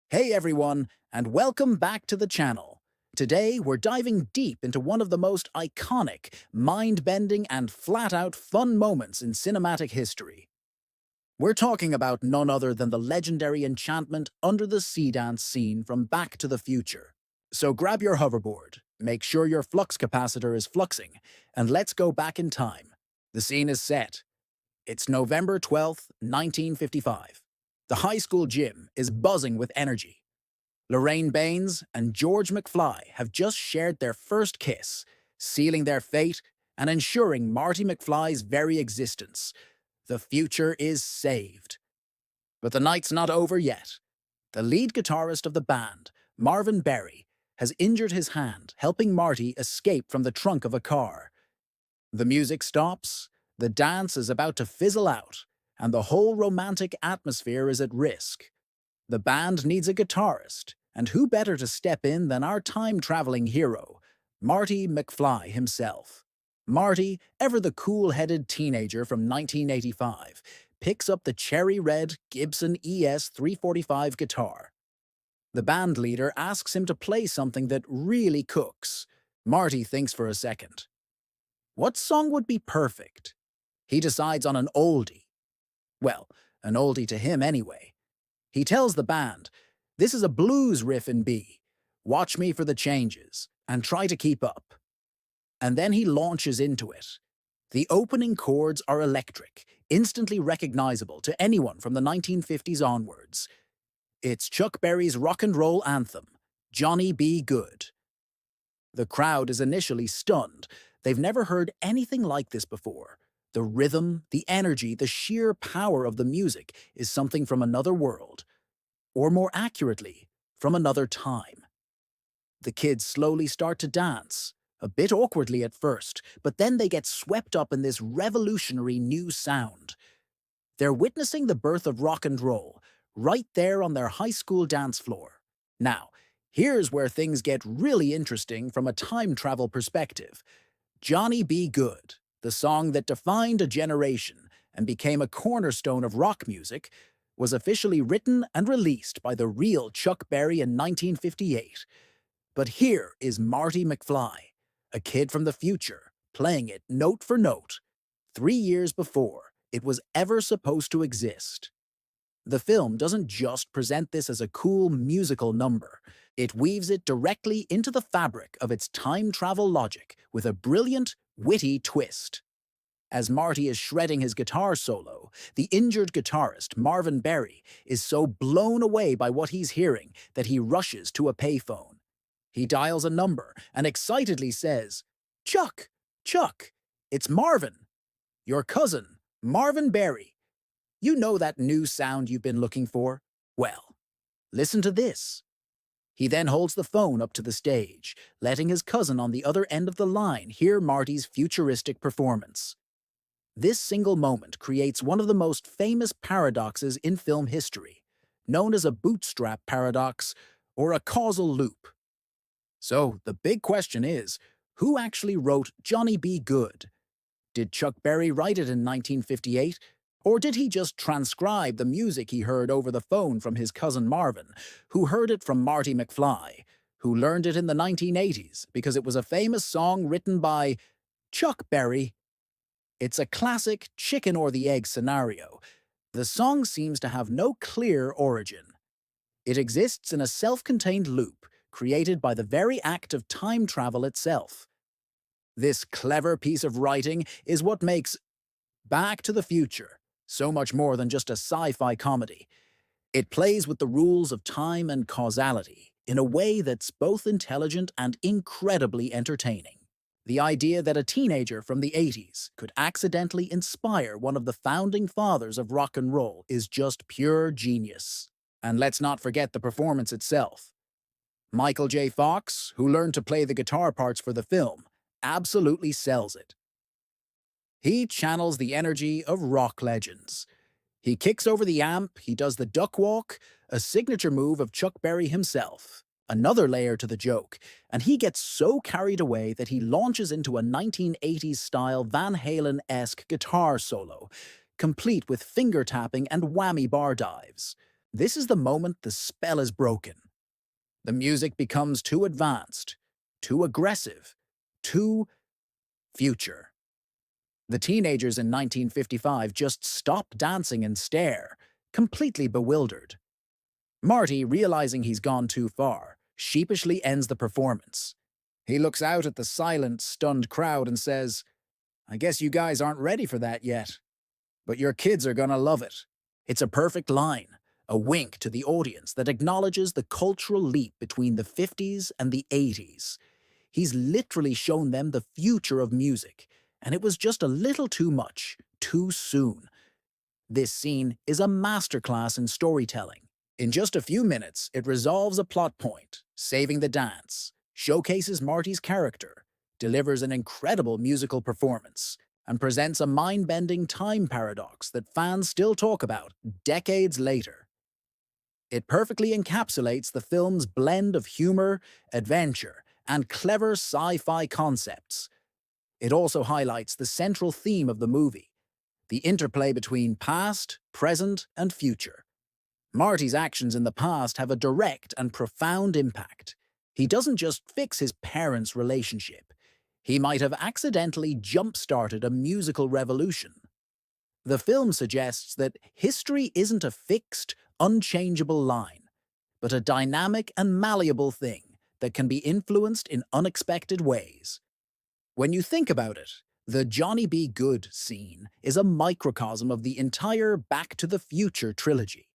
Hey everyone, and welcome back to the channel. Today, we're diving deep into one of the most iconic, mind-bending, and flat-out fun moments in cinematic history. We're talking about none other than the legendary Enchantment Under the Sea dance scene from Back to the Future. So grab your hoverboard, make sure your flux capacitor is fluxing, and let's go back in time. The scene is set. It's November 12th, 1955. The high school gym is buzzing with energy. Lorraine Baines and George McFly have just shared their first kiss, sealing their fate and ensuring Marty McFly's very existence. The future is saved. But the night's not over yet. The lead guitarist of the band, Marvin Berry, has injured his hand, helping Marty escape from the trunk of a car. The music stops, the dance is about to fizzle out, and the whole romantic atmosphere is at risk. The band needs a guitarist, and who better to step in than our time-traveling hero, Marty McFly himself. Marty, ever the cool-headed teenager from 1985, picks up the cherry-red Gibson ES-345 guitar. The band leader asks him to play something that really cooks. Marty thinks for a second. What song would be perfect? He decides on an oldie. Well, an oldie to him anyway. He tells the band, "This is a blues riff in B. Watch me for the changes, and try to keep up." And then he launches into it. The opening chords are electric, instantly recognizable to anyone from the 1950s onwards. It's Chuck Berry's rock and roll anthem, Johnny B. Goode. The crowd is initially stunned. They've never heard anything like this before. The rhythm, the energy, the sheer power of the music is something from another world. Or more accurately, from another time. The kids slowly start to dance, a bit awkwardly at first, but then they get swept up in this revolutionary new sound. They're witnessing the birth of rock and roll, right there on their high school dance floor. Now, here's where things get really interesting from a time travel perspective. Johnny B. Goode, the song that defined a generation and became a cornerstone of rock music, was officially written and released by the real Chuck Berry in 1958. But here is Marty McFly, a kid from the future, playing it note for note, 3 years before it was ever supposed to exist. The film doesn't just present this as a cool musical number. It weaves it directly into the fabric of its time travel logic with a brilliant, witty twist. As Marty is shredding his guitar solo, the injured guitarist, Marvin Berry, is so blown away by what he's hearing that he rushes to a payphone. He dials a number and excitedly says, "Chuck! Chuck! It's Marvin! Your cousin, Marvin Berry. You know that new sound you've been looking for? Well, listen to this." He then holds the phone up to the stage, letting his cousin on the other end of the line hear Marty's futuristic performance. This single moment creates one of the most famous paradoxes in film history, known as a bootstrap paradox or a causal loop. So, the big question is, who actually wrote Johnny B. Goode? Did Chuck Berry write it in 1958? Or did he just transcribe the music he heard over the phone from his cousin Marvin, who heard it from Marty McFly, who learned it in the 1980s because it was a famous song written by Chuck Berry? It's a classic chicken or the egg scenario. The song seems to have no clear origin. It exists in a self-contained loop created by the very act of time travel itself. This clever piece of writing is what makes Back to the Future so much more than just a sci-fi comedy. It plays with the rules of time and causality in a way that's both intelligent and incredibly entertaining. The idea that a teenager from the 80s could accidentally inspire one of the founding fathers of rock and roll is just pure genius. And let's not forget the performance itself. Michael J. Fox, who learned to play the guitar parts for the film, absolutely sells it. He channels the energy of rock legends. He kicks over the amp, he does the duck walk, a signature move of Chuck Berry himself. Another layer to the joke, and he gets so carried away that he launches into a 1980s-style Van Halen-esque guitar solo, complete with finger tapping and whammy bar dives. This is the moment the spell is broken. The music becomes too advanced, too aggressive, too future. The teenagers in 1955 just stop dancing and stare, completely bewildered. Marty, realizing he's gone too far, sheepishly ends the performance. He looks out at the silent, stunned crowd and says, "I guess you guys aren't ready for that yet. But your kids are gonna love it." It's a perfect line, a wink to the audience that acknowledges the cultural leap between the 50s and the 80s. He's literally shown them the future of music, and it was just a little too much, too soon. This scene is a masterclass in storytelling. In just a few minutes, it resolves a plot point, saving the dance, showcases Marty's character, delivers an incredible musical performance, and presents a mind-bending time paradox that fans still talk about decades later. It perfectly encapsulates the film's blend of humor, adventure, and clever sci-fi concepts. It also highlights the central theme of the movie, the interplay between past, present, and future. Marty's actions in the past have a direct and profound impact. He doesn't just fix his parents' relationship. He might have accidentally jump-started a musical revolution. The film suggests that history isn't a fixed, unchangeable line, but a dynamic and malleable thing that can be influenced in unexpected ways. When you think about it, the Johnny B. Goode scene is a microcosm of the entire Back to the Future trilogy.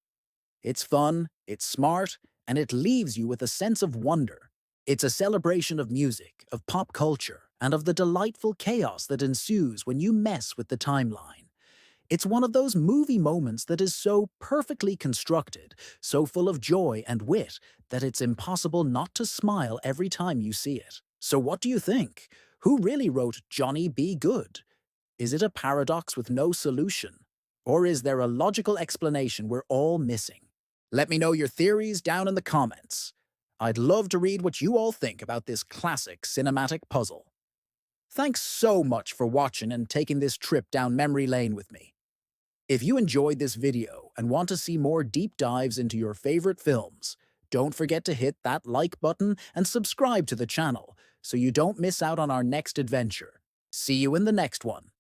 It's fun, it's smart, and it leaves you with a sense of wonder. It's a celebration of music, of pop culture, and of the delightful chaos that ensues when you mess with the timeline. It's one of those movie moments that is so perfectly constructed, so full of joy and wit, that it's impossible not to smile every time you see it. So what do you think? Who really wrote Johnny B. Goode? Is it a paradox with no solution? Or is there a logical explanation we're all missing? Let me know your theories down in the comments. I'd love to read what you all think about this classic cinematic puzzle. Thanks so much for watching and taking this trip down memory lane with me. If you enjoyed this video and want to see more deep dives into your favorite films, don't forget to hit that like button and subscribe to the channel so you don't miss out on our next adventure. See you in the next one.